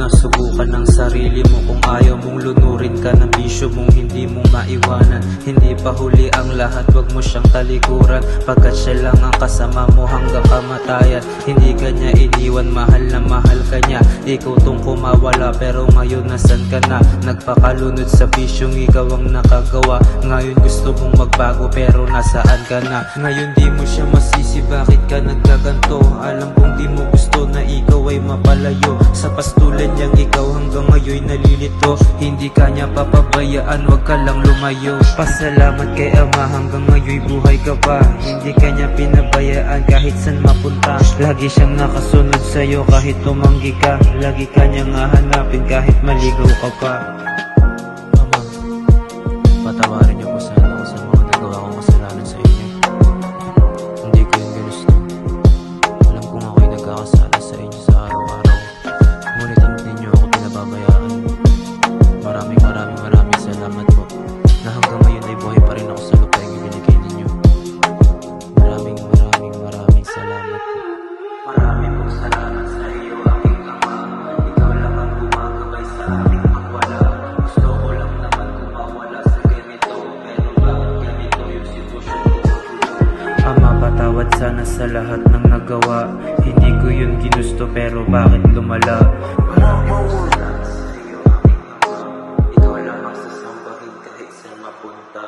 na subukan ng sarili mo. Kung ayaw mong lunurin ka ng bisyo mong hindi mo maiwanan. Hindi pa huli ang lahat, wag mo siyang talikuran, pagkat siya lang ang kasama mo hanggang kamatayan. Hindi ka niya iniwan, mahal na mahal ka niya. Ikaw tong kumawala pero ngayon nasan ka na? Nagpakalunod sa bisyong ikaw ang nakagawa. Ngayon gusto mong magbago pero nasaan ka na? Ngayon di mo siya masisi, bakit ka nagkaganto? Alam kong di mo gusto na ikaw ay mapalayo. Sa pastulan niyang ikaw hanggang ngayon nalilito. Hindi ka niya papabayaan, wag ka lang lumayo. Pasalamat kay Ama, hanggang ngayon buhay ka pa. Hindi ka niya pinabayaan kahit saan mapunta. Lagi siyang nakasunod sa'yo kahit tumanggi ka. Lagi ka niyang hahanapin kahit maligaw ka pa. Ama, patawarin niyo po sana ako sa mga nagawa kong kasalanan sa inyo. Hindi ko yung ginusto. Alam kong ako'y nagkakasala sa inyo sa araw-araw. Ngunit hindi niyo ako pinababayaan. Maraming salamat po na hanggang ngayon ay buhay pa rin ako sa lupa yung ibinigay ninyo. Maraming salamat po. Maraming pong salamat sa iyo, aking Ama. Ikaw lang ang gumagabay sa aking pagwala. Gusto ko lang naman kumawala sa ganito, pero bakit ganito yung sitwasyon ko? Ama, patawad sana sa lahat ng nagawa. Hindi ko yun ginusto pero bakit lumala? Maraming salamat sa iyo, aking Ama. Ikaw lang ang sasambahin kahit saan mapunta.